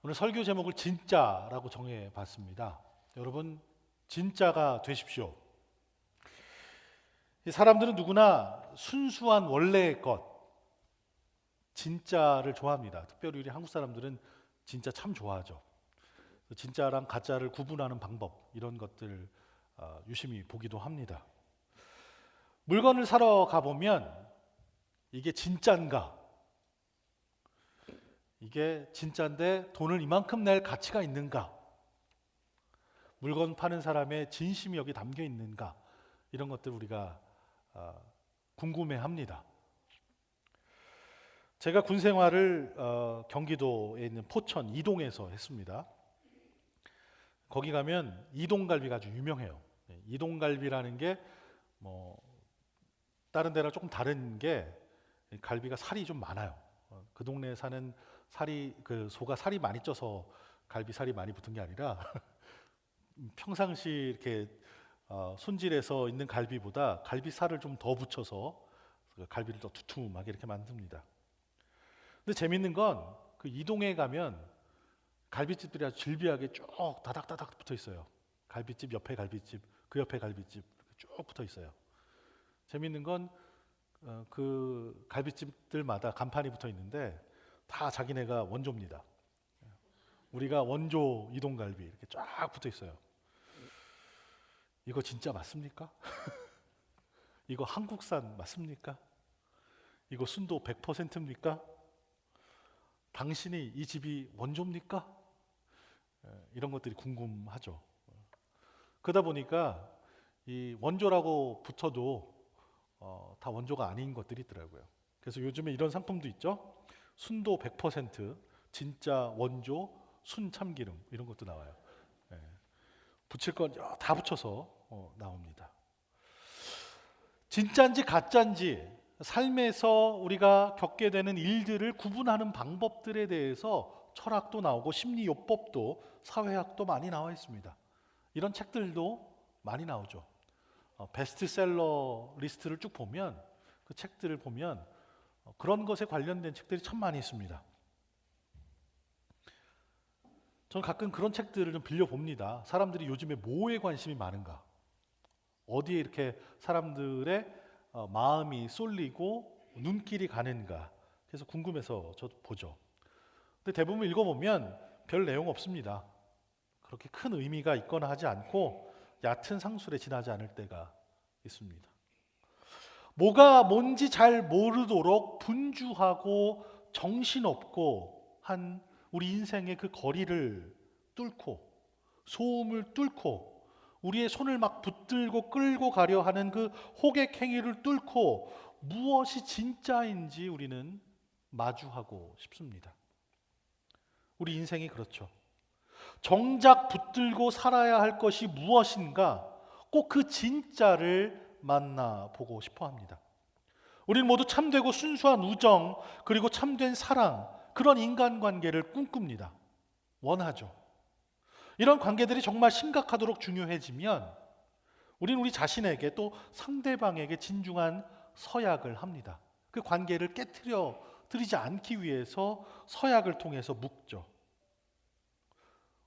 오늘 설교 제목을 진짜라고 정해 봤습니다. 여러분, 진짜가 되십시오. 이 사람들은 누구나 순수한 원래의 것, 진짜를 좋아합니다. 특별히 우리 한국 사람들은 진짜 참 좋아하죠. 진짜랑 가짜를 구분하는 방법, 이런 것들 유심히 보기도 합니다. 물건을 사러 가보면 이게 진짠가? 이게 진짠데 돈을 이만큼 낼 가치가 있는가? 물건 파는 사람의 진심이 여기 담겨 있는가? 이런 것들 우리가 궁금해합니다. 제가 군 생활을 경기도에 있는 포천 이동에서 했습니다. 거기 가면 이동갈비가 아주 유명해요. 이동갈비라는 게 다른 데랑 조금 다른 게 갈비가 살이 좀 많아요. 그 동네에 사는 소가 살이 많이 쪄서 갈비 살이 많이 붙은 게 아니라 평상시 이렇게 손질해서 있는 갈비보다 갈비 살을 좀 더 붙여서 갈비를 더 두툼하게 이렇게 만듭니다. 근데 재밌는 건 그 이동에 가면 갈비집들이 아주 질비하게 쭉 다닥다닥 붙어 있어요. 갈비집 옆에 갈비집, 그 옆에 갈비집 쭉 붙어 있어요. 재밌는 건 그 갈비집들마다 간판이 붙어 있는데 다 자기네가 원조입니다. 우리가 원조 이동갈비 이렇게 쫙 붙어 있어요. 이거 진짜 맞습니까? 이거 한국산 맞습니까? 이거 순도 100%입니까? 당신이 이 집이 원조입니까? 이런 것들이 궁금하죠. 그러다 보니까 이 원조라고 붙어도 다 원조가 아닌 것들이 있더라고요. 그래서 요즘에 이런 상품도 있죠. 순도 100%, 진짜 원조, 순참기름 이런 것도 나와요. 붙일 건 다 붙여서 나옵니다. 진짜인지 가짜인지 삶에서 우리가 겪게 되는 일들을 구분하는 방법들에 대해서 철학도 나오고 심리요법도 사회학도 많이 나와 있습니다. 이런 책들도 많이 나오죠. 베스트셀러 리스트를 쭉 보면 그 책들을 보면 그런 것에 관련된 책들이 참 많이 있습니다. 저는 가끔 그런 책들을 좀 빌려봅니다. 사람들이 요즘에 뭐에 관심이 많은가? 어디에 이렇게 사람들의 마음이 쏠리고 눈길이 가는가? 그래서 궁금해서 저도 보죠. 근데 대부분 읽어보면 별 내용 없습니다. 그렇게 큰 의미가 있거나 하지 않고 얕은 상술에 지나지 않을 때가 있습니다. 뭐가 뭔지 잘 모르도록 분주하고 정신없고 한 우리 인생의 그 거리를 뚫고 소음을 뚫고 우리의 손을 막 붙들고 끌고 가려 하는 그 호객 행위를 뚫고 무엇이 진짜인지 우리는 마주하고 싶습니다. 우리 인생이 그렇죠. 정작 붙들고 살아야 할 것이 무엇인가 꼭 그 진짜를 만나보고 싶어 합니다. 우리는 모두 참되고 순수한 우정 그리고 참된 사랑 그런 인간관계를 꿈꿉니다. 원하죠. 이런 관계들이 정말 심각하도록 중요해지면 우리는 우리 자신에게 또 상대방에게 진중한 서약을 합니다. 그 관계를 깨트려 드리지 않기 위해서 서약을 통해서 묵죠.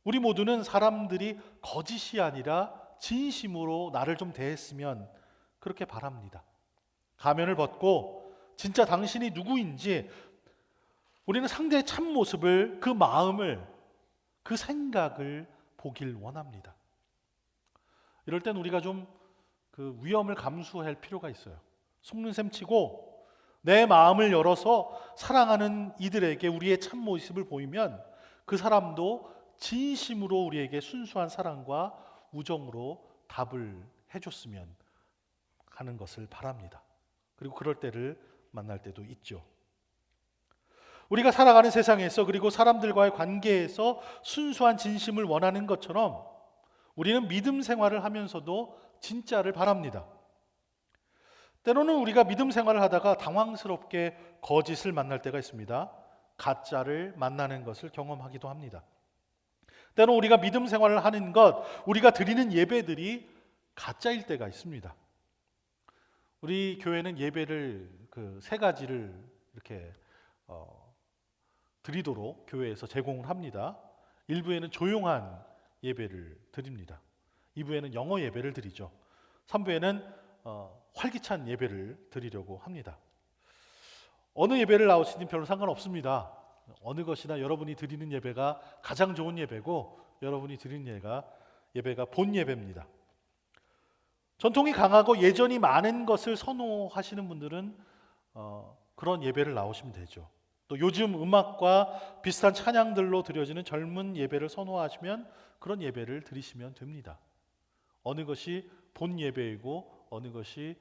우리 모두는 사람들이 거짓이 아니라 진심으로 나를 좀 대했으면 그렇게 바랍니다. 가면을 벗고 진짜 당신이 누구인지 우리는 상대의 참모습을, 그 마음을, 그 생각을 보길 원합니다. 이럴 땐 우리가 좀 그 위험을 감수할 필요가 있어요. 속는 셈 치고 내 마음을 열어서 사랑하는 이들에게 우리의 참모습을 보이면 그 사람도 진심으로 우리에게 순수한 사랑과 우정으로 답을 해줬으면 하는 것을 바랍니다. 그리고 그럴 때를 만날 때도 있죠. 우리가 살아가는 세상에서 그리고 사람들과의 관계에서 순수한 진심을 원하는 것처럼 우리는 믿음 생활을 하면서도 진짜를 바랍니다. 때로는 우리가 믿음 생활을 하다가 당황스럽게 거짓을 만날 때가 있습니다. 가짜를 만나는 것을 경험하기도 합니다. 때로 우리가 믿음 생활을 하는 것, 우리가 드리는 예배들이 가짜일 때가 있습니다. 우리 교회는 예배를 그 세 가지를 이렇게 드리도록 교회에서 제공을 합니다. 일부에는 조용한 예배를 드립니다. 2부에는 영어 예배를 드리죠. 3부에는 활기찬 예배를 드리려고 합니다. 어느 예배를 나오시든 별로 상관없습니다. 어느 것이나 여러분이 드리는 예배가 가장 좋은 예배고 여러분이 드리는 예배가 본 예배입니다. 전통이 강하고 예전이 많은 것을 선호하시는 분들은 그런 예배를 나오시면 되죠. 또 요즘 음악과 비슷한 찬양들로 드려지는 젊은 예배를 선호하시면 그런 예배를 드리시면 됩니다. 어느 것이 본 예배이고 어느 것이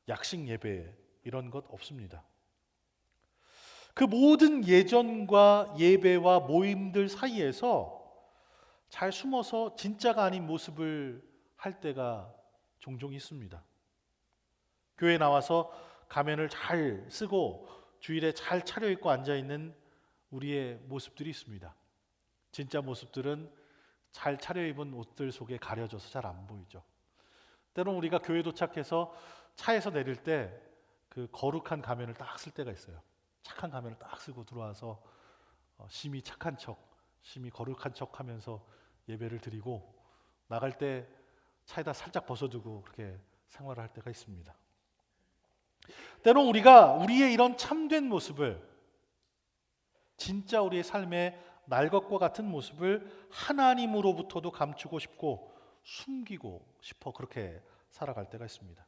약식 예배 이런 것 없습니다. 그 모든 예전과 예배와 모임들 사이에서 잘 숨어서 진짜가 아닌 모습을 할 때가 종종 있습니다. 교회에 나와서 가면을 잘 쓰고 주일에 잘 차려입고 앉아있는 우리의 모습들이 있습니다. 진짜 모습들은 잘 차려입은 옷들 속에 가려져서 잘 안 보이죠. 때론 우리가 교회 도착해서 차에서 내릴 때 그 거룩한 가면을 딱 쓸 때가 있어요. 착한 가면을 딱 쓰고 들어와서 심히 착한 척, 심히 거룩한 척 하면서 예배를 드리고 나갈 때 차에다 살짝 벗어두고 그렇게 생활을 할 때가 있습니다. 때론 우리가 우리의 이런 참된 모습을, 진짜 우리의 삶의 날 것과 같은 모습을 하나님으로부터도 감추고 싶고 숨기고 싶어 그렇게 살아갈 때가 있습니다.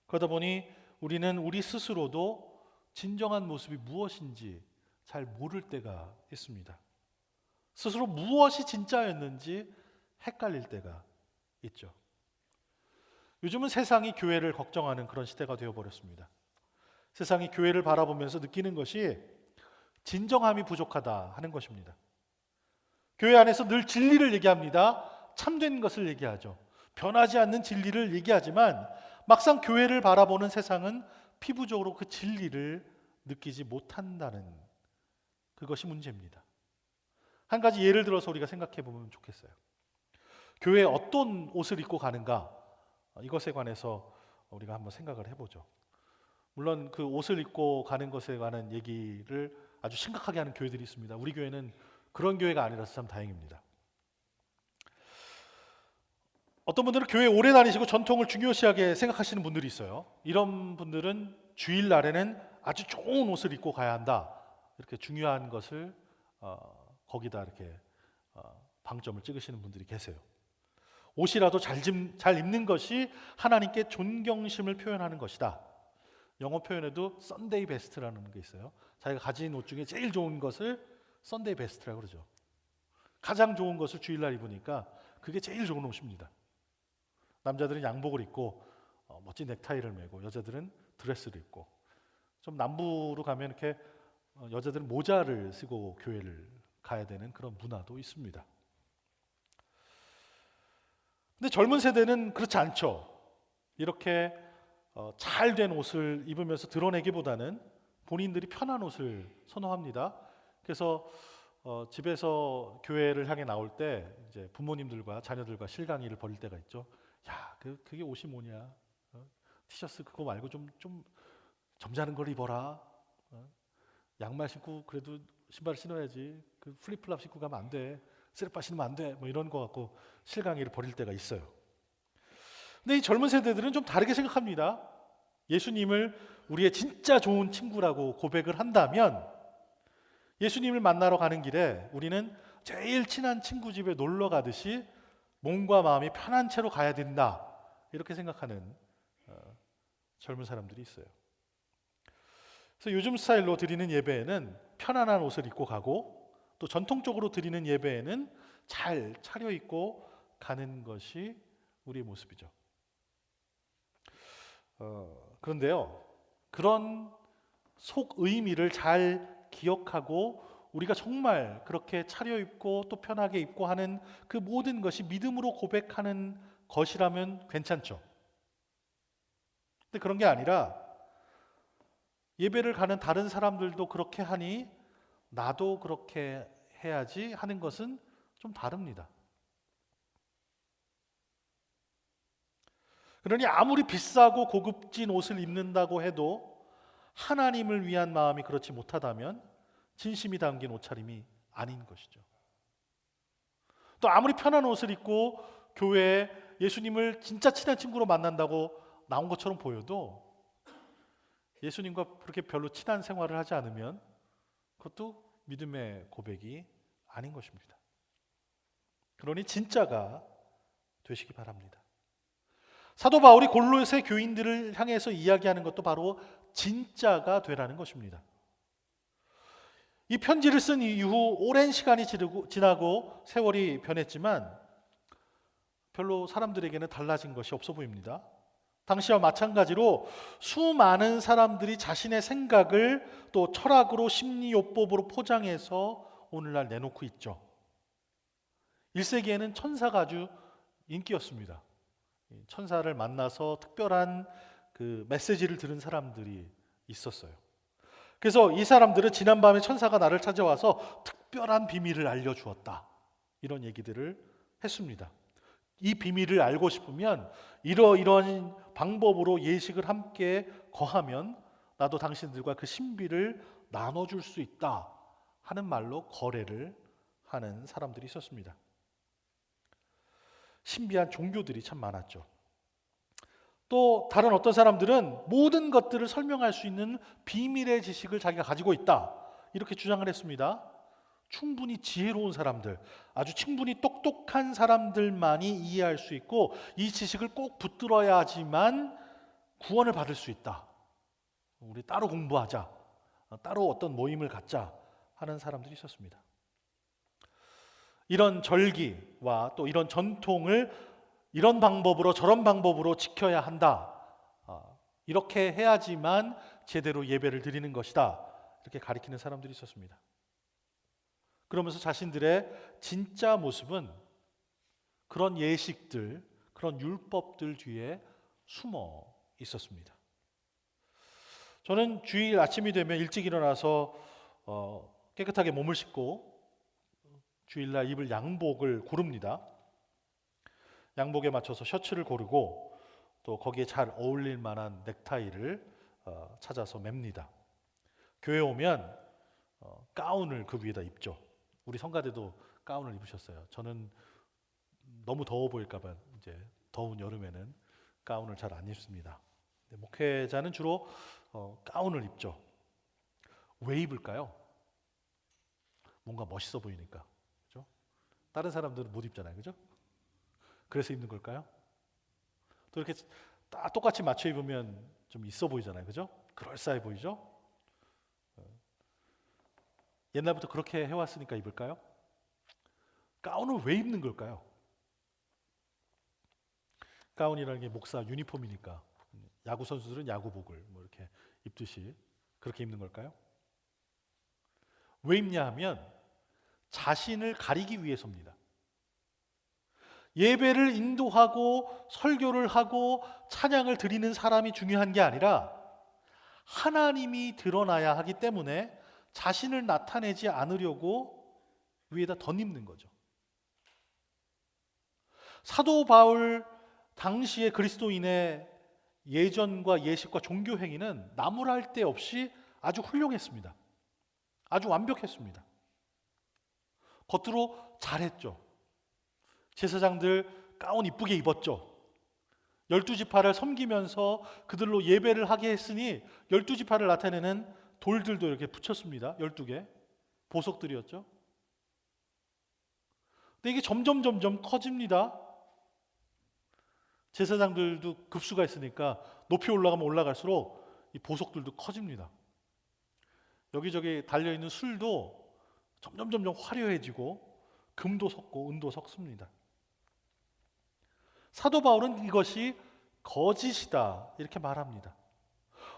그러다 보니 우리는 우리 스스로도 진정한 모습이 무엇인지 잘 모를 때가 있습니다. 스스로 무엇이 진짜였는지 헷갈릴 때가 있죠. 요즘은 세상이 교회를 걱정하는 그런 시대가 되어버렸습니다. 세상이 교회를 바라보면서 느끼는 것이 진정함이 부족하다 하는 것입니다. 교회 안에서 늘 진리를 얘기합니다. 참된 것을 얘기하죠. 변하지 않는 진리를 얘기하지만 막상 교회를 바라보는 세상은 피부적으로 그 진리를 느끼지 못한다는 그것이 문제입니다. 한 가지 예를 들어서 우리가 생각해 보면 좋겠어요. 교회에 어떤 옷을 입고 가는가, 이것에 관해서 우리가 한번 생각을 해보죠. 물론 그 옷을 입고 가는 것에 관한 얘기를 아주 심각하게 하는 교회들이 있습니다. 우리 교회는 그런 교회가 아니라서 참 다행입니다. 어떤 분들은 교회 오래 다니시고 전통을 중요시하게 생각하시는 분들이 있어요. 이런 분들은 주일날에는 아주 좋은 옷을 입고 가야 한다. 이렇게 중요한 것을 거기다 이렇게 방점을 찍으시는 분들이 계세요. 옷이라도 잘 입는 것이 하나님께 존경심을 표현하는 것이다. 영어 표현에도 썬데이 베스트라는 게 있어요. 자기가 가진 옷 중에 제일 좋은 것을 썬데이 베스트라고 그러죠. 가장 좋은 것을 주일날 입으니까 그게 제일 좋은 옷입니다. 남자들은 양복을 입고 멋진 넥타이를 메고 여자들은 드레스를 입고, 좀 남부로 가면 이렇게 여자들은 모자를 쓰고 교회를 가야 되는 그런 문화도 있습니다. 근데 젊은 세대는 그렇지 않죠. 이렇게 잘된 옷을 입으면서 드러내기보다는 본인들이 편한 옷을 선호합니다. 그래서 집에서 교회를 향해 나올 때 이제 부모님들과 자녀들과 실강이를 벌일 때가 있죠. 야, 그게 옷이 뭐냐? 티셔츠 그거 말고 좀 점잖은 걸 입어라. 양말 신고 그래도 신발 신어야지. 그 플립플랍 신고 가면 안 돼. 쓰레빠 신으면 안 돼. 뭐 이런 거 갖고 실강이를 벌일 때가 있어요. 근데 이 젊은 세대들은 좀 다르게 생각합니다. 예수님을 우리의 진짜 좋은 친구라고 고백을 한다면 예수님을 만나러 가는 길에 우리는 제일 친한 친구 집에 놀러 가듯이 몸과 마음이 편한 채로 가야 된다. 이렇게 생각하는 젊은 사람들이 있어요. 그래서 요즘 스타일로 드리는 예배에는 편안한 옷을 입고 가고, 또 전통적으로 드리는 예배에는 잘 차려입고 가는 것이 우리의 모습이죠. 그런데요, 그런 속 의미를 잘 기억하고 우리가 정말 그렇게 차려입고 또 편하게 입고 하는 그 모든 것이 믿음으로 고백하는 것이라면 괜찮죠. 근데 그런 게 아니라 예배를 가는 다른 사람들도 그렇게 하니 나도 그렇게 해야지 하는 것은 좀 다릅니다. 그러니 아무리 비싸고 고급진 옷을 입는다고 해도 하나님을 위한 마음이 그렇지 못하다면 진심이 담긴 옷차림이 아닌 것이죠. 또 아무리 편한 옷을 입고 교회에 예수님을 진짜 친한 친구로 만난다고 나온 것처럼 보여도 예수님과 그렇게 별로 친한 생활을 하지 않으면 그것도 믿음의 고백이 아닌 것입니다. 그러니 진짜가 되시기 바랍니다. 사도 바울이 골로새 교인들을 향해서 이야기하는 것도 바로 진짜가 되라는 것입니다. 이 편지를 쓴 이후 오랜 시간이 지나고 세월이 변했지만 별로 사람들에게는 달라진 것이 없어 보입니다. 당시와 마찬가지로 수많은 사람들이 자신의 생각을 또 철학으로 심리요법으로 포장해서 오늘날 내놓고 있죠. 1세기에는 천사가 아주 인기였습니다. 천사를 만나서 특별한 그 메시지를 들은 사람들이 있었어요. 그래서 이 사람들은 지난밤에 천사가 나를 찾아와서 특별한 비밀을 알려주었다, 이런 얘기들을 했습니다. 이 비밀을 알고 싶으면 이러이러한 방법으로 예식을 함께 거하면 나도 당신들과 그 신비를 나눠줄 수 있다 하는 말로 거래를 하는 사람들이 있었습니다. 신비한 종교들이 참 많았죠. 또 다른 어떤 사람들은 모든 것들을 설명할 수 있는 비밀의 지식을 자기가 가지고 있다, 이렇게 주장을 했습니다. 충분히 지혜로운 사람들, 아주 충분히 똑똑한 사람들만이 이해할 수 있고 이 지식을 꼭 붙들어야지만 구원을 받을 수 있다. 우리 따로 공부하자, 따로 어떤 모임을 갖자 하는 사람들이 있었습니다. 이런 절기와 또 이런 전통을 이런 방법으로 저런 방법으로 지켜야 한다, 이렇게 해야지만 제대로 예배를 드리는 것이다, 이렇게 가리키는 사람들이 있었습니다. 그러면서 자신들의 진짜 모습은 그런 예식들, 그런 율법들 뒤에 숨어 있었습니다. 저는 주일 아침이 되면 일찍 일어나서 깨끗하게 몸을 씻고 주일날 입을 양복을 고릅니다. 양복에 맞춰서 셔츠를 고르고 또 거기에 잘 어울릴 만한 넥타이를 찾아서 맵니다. 교회 오면 가운을 그 위에다 입죠. 우리 성가대도 가운을 입으셨어요. 저는 너무 더워 보일까 봐 이제 더운 여름에는 가운을 잘 안 입습니다. 목회자는 주로 가운을 입죠. 왜 입을까요? 뭔가 멋있어 보이니까. 그죠? 다른 사람들은 못 입잖아요. 그죠? 그래서 입는 걸까요? 또 이렇게 다 똑같이 맞춰 입으면 좀 있어 보이잖아요. 그죠? 그럴싸해 보이죠? 옛날부터 그렇게 해왔으니까 입을까요? 가운을 왜 입는 걸까요? 가운이라는 게 목사 유니폼이니까 야구 선수들은 야구복을 뭐 이렇게 입듯이 그렇게 입는 걸까요? 왜 입냐 하면 자신을 가리기 위해서입니다. 예배를 인도하고 설교를 하고 찬양을 드리는 사람이 중요한 게 아니라 하나님이 드러나야 하기 때문에 자신을 나타내지 않으려고 위에다 덧입는 거죠. 사도 바울 당시의 그리스도인의 예전과 예식과 종교 행위는 나무랄 데 없이 아주 훌륭했습니다. 아주 완벽했습니다. 겉으로 잘했죠. 제사장들 가운 이쁘게 입었죠. 12지파를 섬기면서 그들로 예배를 하게 했으니 12지파를 나타내는 돌들도 이렇게 붙였습니다. 12개 보석들이었죠. 근데 이게 점점 커집니다. 제사장들도 급수가 있으니까 높이 올라가면 올라갈수록 이 보석들도 커집니다. 여기저기 달려있는 술도 점점 화려해지고 금도 섞고 은도 섞습니다. 사도 바울은 이것이 거짓이다, 이렇게 말합니다.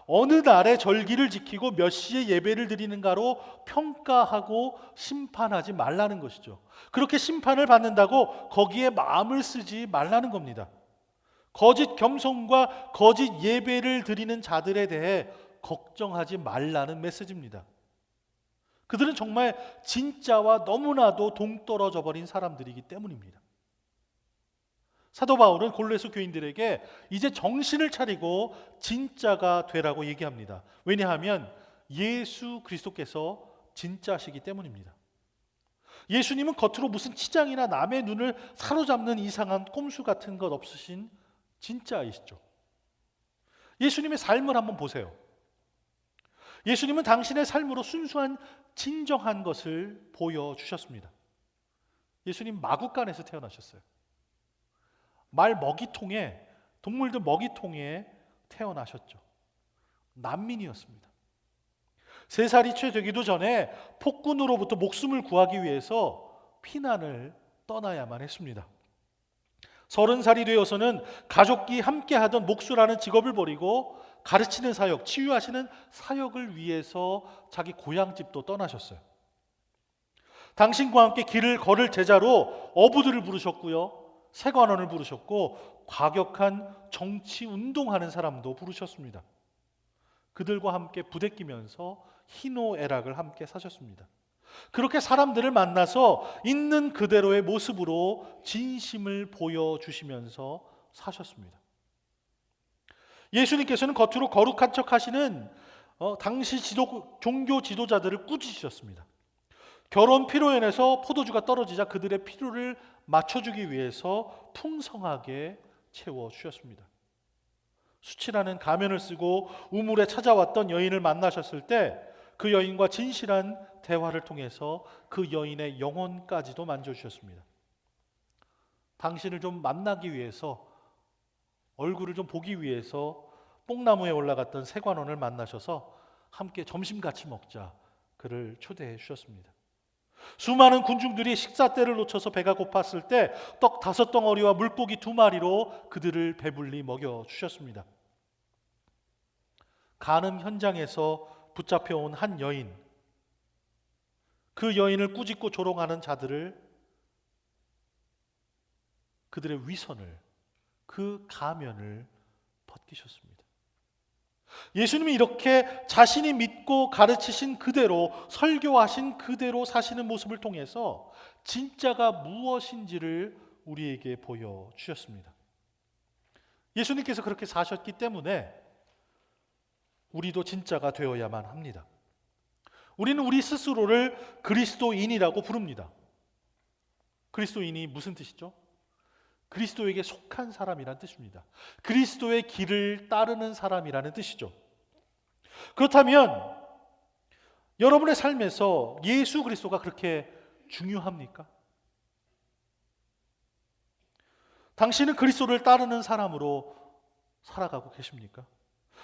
어느 날의 절기를 지키고 몇 시에 예배를 드리는가로 평가하고 심판하지 말라는 것이죠. 그렇게 심판을 받는다고 거기에 마음을 쓰지 말라는 겁니다. 거짓 겸손과 거짓 예배를 드리는 자들에 대해 걱정하지 말라는 메시지입니다. 그들은 정말 진짜와 너무나도 동떨어져 버린 사람들이기 때문입니다. 사도 바울은 골로새 교인들에게 이제 정신을 차리고 진짜가 되라고 얘기합니다. 왜냐하면 예수 그리스도께서 진짜시기 때문입니다. 예수님은 겉으로 무슨 치장이나 남의 눈을 사로잡는 이상한 꼼수 같은 것 없으신 진짜이시죠. 예수님의 삶을 한번 보세요. 예수님은 당신의 삶으로 순수한 진정한 것을 보여주셨습니다. 예수님 마구간에서 태어나셨어요. 말 먹이통에, 동물들 먹이통에 태어나셨죠. 난민이었습니다. 3살이 채 되기도 전에 폭군으로부터 목숨을 구하기 위해서 피난을 떠나야만 했습니다. 30살이 되어서는 가족이 함께 하던 목수라는 직업을 버리고 가르치는 사역, 치유하시는 사역을 위해서 자기 고향집도 떠나셨어요. 당신과 함께 길을 걸을 제자로 어부들을 부르셨고요, 세관원을 부르셨고 과격한 정치 운동하는 사람도 부르셨습니다. 그들과 함께 부대끼면서 희노애락을 함께 사셨습니다. 그렇게 사람들을 만나서 있는 그대로의 모습으로 진심을 보여주시면서 사셨습니다. 예수님께서는 겉으로 거룩한 척 하시는 당시 종교 지도자들을 꾸짖으셨습니다. 결혼 피로연에서 포도주가 떨어지자 그들의 필요를 맞춰주기 위해서 풍성하게 채워주셨습니다. 수치라는 가면을 쓰고 우물에 찾아왔던 여인을 만나셨을 때 그 여인과 진실한 대화를 통해서 그 여인의 영혼까지도 만져주셨습니다. 당신을 좀 만나기 위해서, 얼굴을 좀 보기 위해서 뽕나무에 올라갔던 세관원을 만나셔서 함께 점심 같이 먹자 그를 초대해 주셨습니다. 수많은 군중들이 식사 때를 놓쳐서 배가 고팠을 때 떡 5덩어리와 물고기 2마리로 그들을 배불리 먹여주셨습니다. 간음 현장에서 붙잡혀온 한 여인, 그 여인을 꾸짖고 조롱하는 자들을, 그들의 위선을, 그 가면을 벗기셨습니다. 예수님이 이렇게 자신이 믿고 가르치신 그대로, 설교하신 그대로 사시는 모습을 통해서 진짜가 무엇인지를 우리에게 보여주셨습니다. 예수님께서 그렇게 사셨기 때문에 우리도 진짜가 되어야만 합니다. 우리는 우리 스스로를 그리스도인이라고 부릅니다. 그리스도인이 무슨 뜻이죠? 그리스도에게 속한 사람이란 뜻입니다. 그리스도의 길을 따르는 사람이라는 뜻이죠. 그렇다면 여러분의 삶에서 예수 그리스도가 그렇게 중요합니까? 당신은 그리스도를 따르는 사람으로 살아가고 계십니까?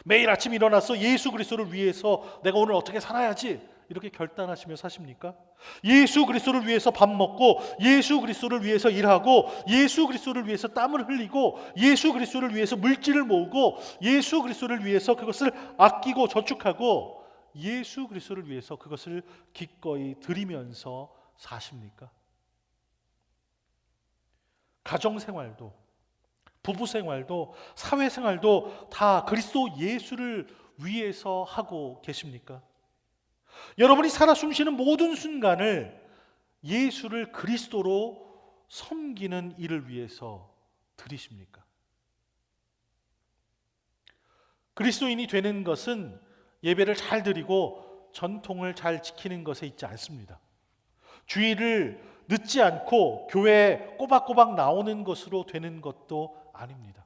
매일 아침 일어나서 예수 그리스도를 위해서 내가 오늘 어떻게 살아야지 이렇게 결단하시며 사십니까? 예수 그리스도를 위해서 밥 먹고, 예수 그리스도를 위해서 일하고, 예수 그리스도를 위해서 땀을 흘리고, 예수 그리스도를 위해서 물질을 모으고, 예수 그리스도를 위해서 그것을 아끼고 저축하고, 예수 그리스도를 위해서 그것을 기꺼이 드리면서 사십니까? 가정생활도, 부부생활도, 사회생활도 다 그리스도 예수를 위해서 하고 계십니까? 여러분이 살아 숨쉬는 모든 순간을 예수를 그리스도로 섬기는 일을 위해서 드리십니까? 그리스도인이 되는 것은 예배를 잘 드리고 전통을 잘 지키는 것에 있지 않습니다. 주일을 늦지 않고 교회에 꼬박꼬박 나오는 것으로 되는 것도 아닙니다.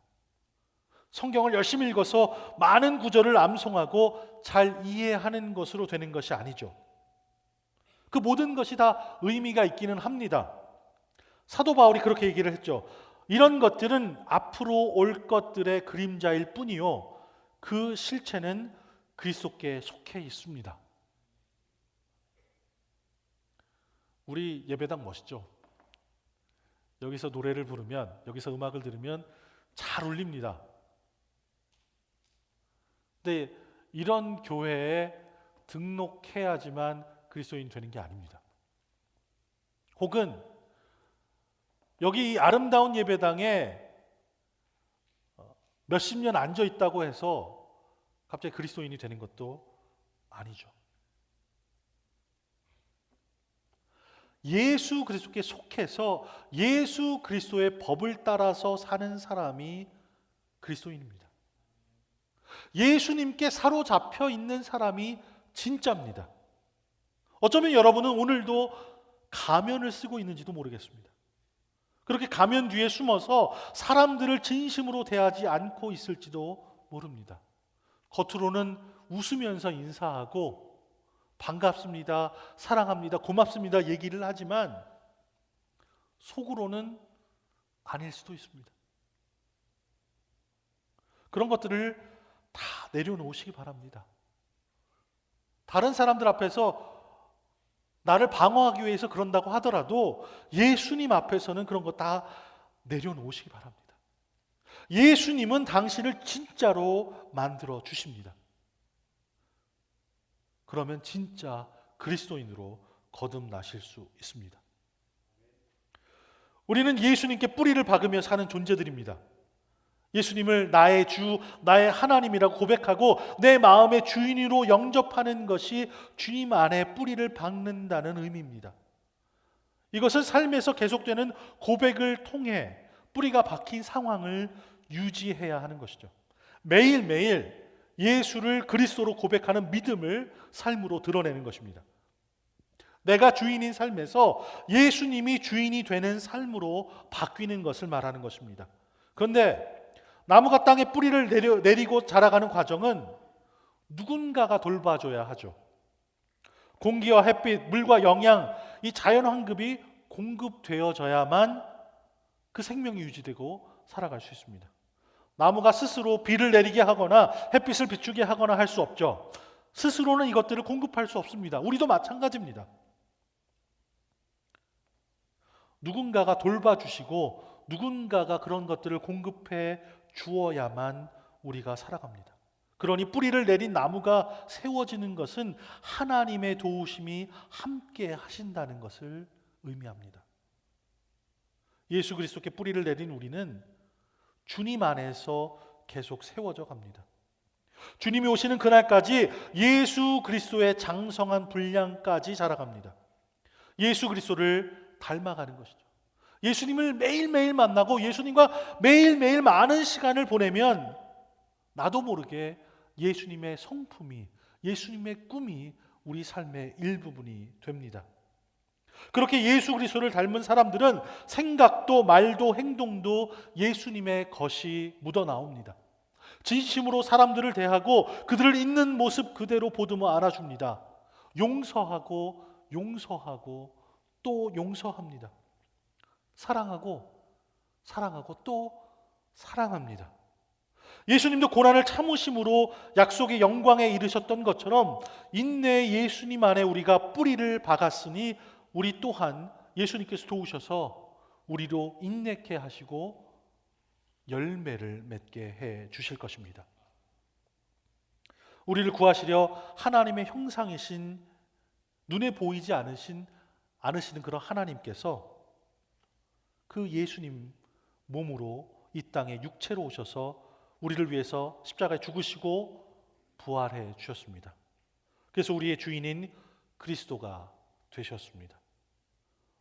성경을 열심히 읽어서 많은 구절을 암송하고 잘 이해하는 것으로 되는 것이 아니죠. 그 모든 것이 다 의미가 있기는 합니다. 사도 바울이 그렇게 얘기를 했죠. 이런 것들은 앞으로 올 것들의 그림자일 뿐이요, 그 실체는 그리스도께 속해 있습니다. 우리 예배당 멋있죠? 여기서 노래를 부르면, 여기서 음악을 들으면 잘 울립니다. 근데 이런 교회에 등록해야지만 그리스도인 되는 게 아닙니다. 혹은 여기 이 아름다운 예배당에 몇십 년 앉아 있다고 해서 갑자기 그리스도인이 되는 것도 아니죠. 예수 그리스도께 속해서 예수 그리스도의 법을 따라서 사는 사람이 그리스도인입니다. 예수님께 사로잡혀 있는 사람이 진짜입니다. 어쩌면 여러분은 오늘도 가면을 쓰고 있는지도 모르겠습니다. 그렇게 가면 뒤에 숨어서 사람들을 진심으로 대하지 않고 있을지도 모릅니다. 겉으로는 웃으면서 인사하고 반갑습니다, 사랑합니다, 고맙습니다 얘기를 하지만 속으로는 아닐 수도 있습니다. 그런 것들을 다 내려놓으시기 바랍니다. 다른 사람들 앞에서 나를 방어하기 위해서 그런다고 하더라도 예수님 앞에서는 그런 거 다 내려놓으시기 바랍니다. 예수님은 당신을 진짜로 만들어 주십니다. 그러면 진짜 그리스도인으로 거듭나실 수 있습니다. 우리는 예수님께 뿌리를 박으며 사는 존재들입니다. 예수님을 나의 주, 나의 하나님이라고 고백하고 내 마음의 주인으로 영접하는 것이 주님 안에 뿌리를 박는다는 의미입니다. 이것은 삶에서 계속되는 고백을 통해 뿌리가 박힌 상황을 유지해야 하는 것이죠. 매일매일 예수를 그리스도로 고백하는 믿음을 삶으로 드러내는 것입니다. 내가 주인인 삶에서 예수님이 주인이 되는 삶으로 바뀌는 것을 말하는 것입니다. 그런데 나무가 땅에 뿌리를 내리고 자라가는 과정은 누군가가 돌봐줘야 하죠. 공기와 햇빛, 물과 영양, 이 자연 환급이 공급되어져야만 그 생명이 유지되고 살아갈 수 있습니다. 나무가 스스로 비를 내리게 하거나 햇빛을 비추게 하거나 할 수 없죠. 스스로는 이것들을 공급할 수 없습니다. 우리도 마찬가지입니다. 누군가가 돌봐주시고 누군가가 그런 것들을 공급해 주어야만 우리가 살아갑니다. 그러니 뿌리를 내린 나무가 세워지는 것은 하나님의 도우심이 함께 하신다는 것을 의미합니다. 예수 그리스도께 뿌리를 내린 우리는 주님 안에서 계속 세워져 갑니다. 주님이 오시는 그날까지 예수 그리스도의 장성한 분량까지 자라갑니다. 예수 그리스도를 닮아가는 것이죠. 예수님을 매일매일 만나고 예수님과 매일매일 많은 시간을 보내면 나도 모르게 예수님의 성품이, 예수님의 꿈이 우리 삶의 일부분이 됩니다. 그렇게 예수 그리스도를 닮은 사람들은 생각도 말도 행동도 예수님의 것이 묻어나옵니다. 진심으로 사람들을 대하고 그들을 있는 모습 그대로 보듬어 안아줍니다. 용서하고 용서하고 또 용서합니다. 사랑하고 또 사랑합니다. 예수님도 고난을 참으심으로 약속의 영광에 이르셨던 것처럼 인내의 예수님 안에 우리가 뿌리를 박았으니 우리 또한 예수님께서 도우셔서 우리로 인내케 하시고 열매를 맺게 해 주실 것입니다. 우리를 구하시려 하나님의 형상이신 눈에 보이지 않으시는 그런 하나님께서 그 예수님 몸으로 이 땅에 육체로 오셔서 우리를 위해서 십자가에 죽으시고 부활해 주셨습니다. 그래서 우리의 주인인 그리스도가 되셨습니다.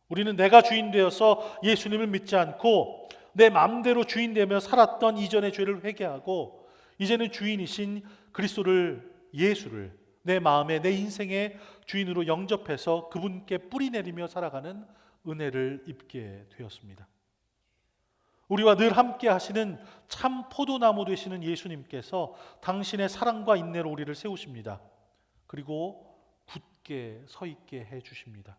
우리는 내가 주인 되어서 예수님을 믿지 않고 내 마음대로 주인 되며 살았던 이전의 죄를 회개하고 이제는 주인이신 그리스도를, 예수를 내 마음에, 내 인생의 주인으로 영접해서 그분께 뿌리 내리며 살아가는 은혜를 입게 되었습니다. 우리와 늘 함께 하시는 참 포도나무 되시는 예수님께서 당신의 사랑과 인내로 우리를 세우십니다. 그리고 굳게 서 있게 해 주십니다.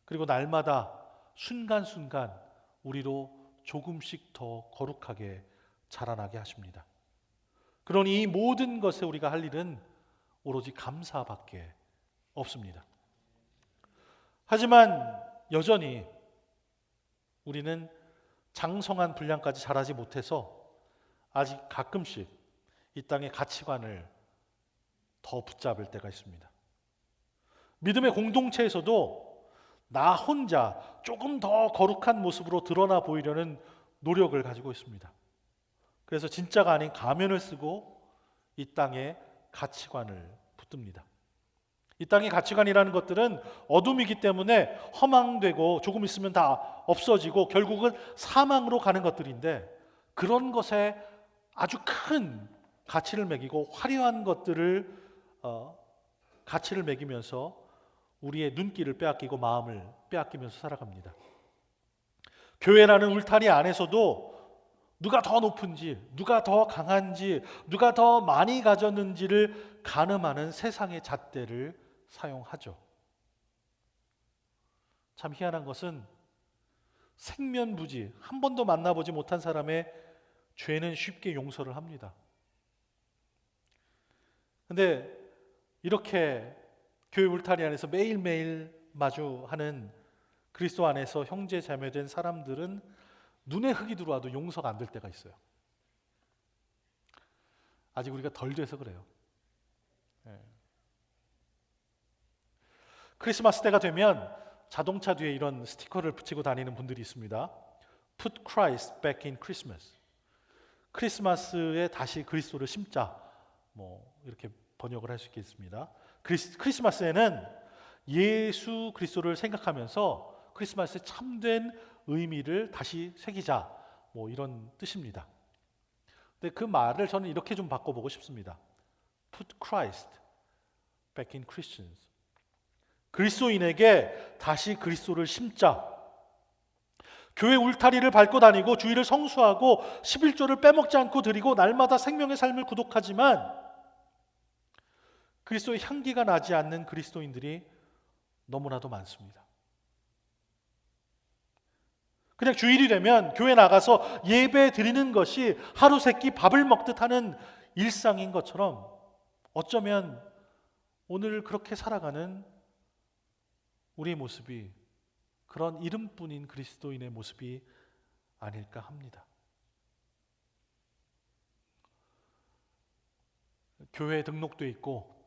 그리고 날마다 순간순간 우리로 조금씩 더 거룩하게 자라나게 하십니다. 그러니 이 모든 것에 우리가 할 일은 오로지 감사밖에 없습니다. 하지만 여전히 우리는 장성한 분량까지 자라지 못해서 아직 가끔씩 이 땅의 가치관을 더 붙잡을 때가 있습니다. 믿음의 공동체에서도 나 혼자 조금 더 거룩한 모습으로 드러나 보이려는 노력을 가지고 있습니다. 그래서 진짜가 아닌 가면을 쓰고 이 땅에 가치관을 붙듭니다. 이 땅의 가치관이라는 것들은 어둠이기 때문에 허망되고 조금 있으면 다 없어지고 결국은 사망으로 가는 것들인데 그런 것에 아주 큰 가치를 매기고 화려한 것들을 가치를 매기면서 우리의 눈길을 빼앗기고 마음을 빼앗기면서 살아갑니다. 교회라는 울타리 안에서도 누가 더 높은지, 누가 더 강한지, 누가 더 많이 가졌는지를 가늠하는 세상의 잣대를 사용하죠. 참 희한한 것은 생면부지, 한 번도 만나보지 못한 사람의 죄는 쉽게 용서를 합니다. 근데 이렇게 교회 울타리 안에서 매일매일 마주하는 그리스도 안에서 형제 자매된 사람들은 눈에 흙이 들어와도 용서가 안 될 때가 있어요. 아직 우리가 덜 돼서 그래요. 크리스마스 때가 되면 자동차 뒤에 이런 스티커를 붙이고 다니는 분들이 있습니다. Put Christ back in Christmas. 크리스마스에 다시 그리스도를 심자. 이렇게 번역을 할 수 있겠습니다. 크리스마스에는 예수 그리스도를 생각하면서 크리스마스의 참된 의미를 다시 새기자. 이런 뜻입니다. 근데 그 말을 저는 이렇게 좀 바꿔보고 싶습니다. Put Christ back in Christians. 그리스도인에게 다시 그리스도를 심자. 교회 울타리를 밟고 다니고 주일을 성수하고 11조를 빼먹지 않고 드리고 날마다 생명의 삶을 구독하지만 그리스도의 향기가 나지 않는 그리스도인들이 너무나도 많습니다. 그냥 주일이 되면 교회 나가서 예배 드리는 것이 하루 세끼 밥을 먹듯 하는 일상인 것처럼 어쩌면 오늘 그렇게 살아가는 우리의 모습이 그런 이름뿐인 그리스도인의 모습이 아닐까 합니다. 교회에 등록돼 있고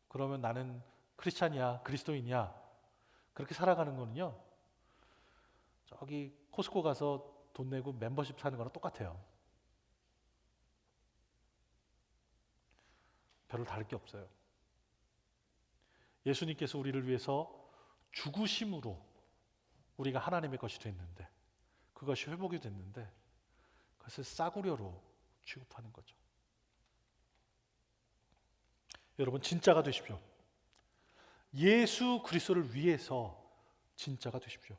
그러면 나는 크리스찬이야, 그리스도인이야 그렇게 살아가는 거는요, 저기 코스코 가서 돈 내고 멤버십 사는 거랑 똑같아요. 별로 다를 게 없어요. 예수님께서 우리를 위해서 죽으심으로 우리가 하나님의 것이 됐는데, 그것이 회복이 됐는데 그것을 싸구려로 취급하는 거죠. 여러분, 진짜가 되십시오. 예수 그리스도를 위해서 진짜가 되십시오.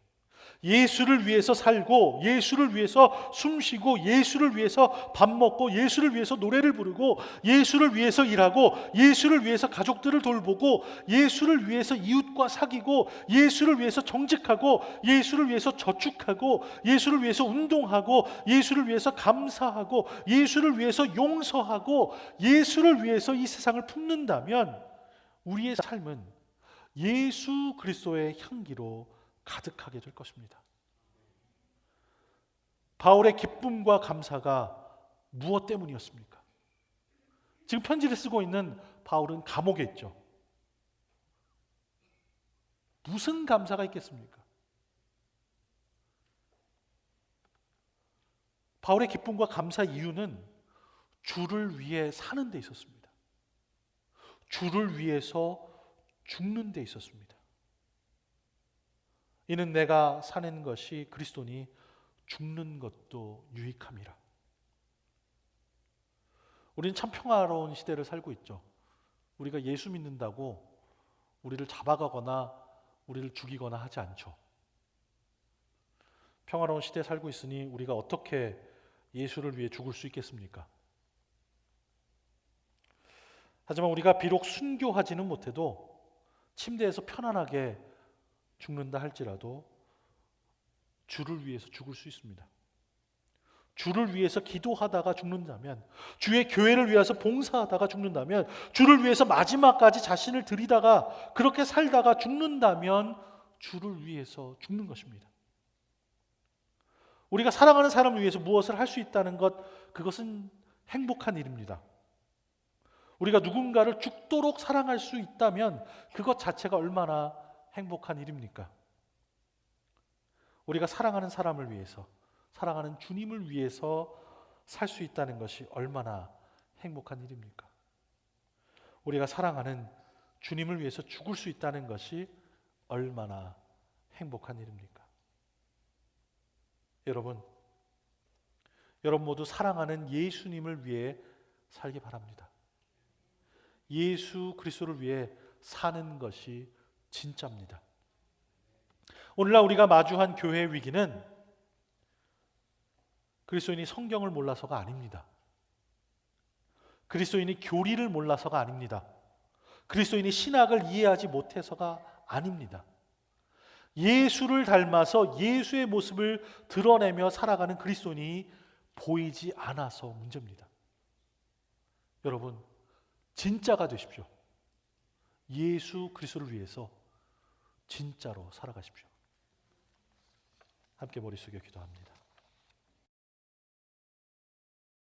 예수를 위해서 살고, 예수를 위해서 숨쉬고, 예수를 위해서 밥 먹고, 예수를 위해서 노래를 부르고, 예수를 위해서 일하고, 예수를 위해서 가족들을 돌보고, 예수를 위해서 이웃과 사귀고, 예수를 위해서 정직하고, 예수를 위해서 저축하고, 예수를 위해서 운동하고, 예수를 위해서 감사하고, 예수를 위해서 용서하고, 예수를 위해서 이 세상을 품는다면 우리의 삶은 예수 그리스도의 향기로 가득하게 될 것입니다. 바울의 기쁨과 감사가 무엇 때문이었습니까? 지금 편지를 쓰고 있는 바울은 감옥에 있죠. 무슨 감사가 있겠습니까? 바울의 기쁨과 감사 이유는 주를 위해 사는 데 있었습니다. 주를 위해서 죽는 데 있었습니다. 이는 내가 사는 것이 그리스도니 죽는 것도 유익함이라. 우리는 참 평화로운 시대를 살고 있죠. 우리가 예수 믿는다고 우리를 잡아가거나 우리를 죽이거나 하지 않죠. 평화로운 시대에 살고 있으니 우리가 어떻게 예수를 위해 죽을 수 있겠습니까? 하지만 우리가 비록 순교하지는 못해도 침대에서 편안하게 죽는다 할지라도 주를 위해서 죽을 수 있습니다. 주를 위해서 기도하다가 죽는다면, 주의 교회를 위해서 봉사하다가 죽는다면, 주를 위해서 마지막까지 자신을 드리다가 그렇게 살다가 죽는다면 주를 위해서 죽는 것입니다. 우리가 사랑하는 사람을 위해서 무엇을 할 수 있다는 것, 그것은 행복한 일입니다. 우리가 누군가를 죽도록 사랑할 수 있다면 그것 자체가 얼마나 행복한 일입니까? 우리가 사랑하는 사람을 위해서, 사랑하는 주님을 위해서 살 수 있다는 것이 얼마나 행복한 일입니까? 우리가 사랑하는 주님을 위해서 죽을 수 있다는 것이 얼마나 행복한 일입니까? 여러분 모두 사랑하는 예수님을 위해 살기 바랍니다. 예수 그리스도를 위해 사는 것이 진짜입니다. 오늘날 우리가 마주한 교회 위기는 그리스도인이 성경을 몰라서가 아닙니다. 그리스도인이 교리를 몰라서가 아닙니다. 그리스도인이 신학을 이해하지 못해서가 아닙니다. 예수를 닮아서 예수의 모습을 드러내며 살아가는 그리스도인이 보이지 않아서 문제입니다. 여러분, 진짜가 되십시오. 예수 그리스도를 위해서 진짜로 살아가십시오. 함께 머리 숙여 기도합니다.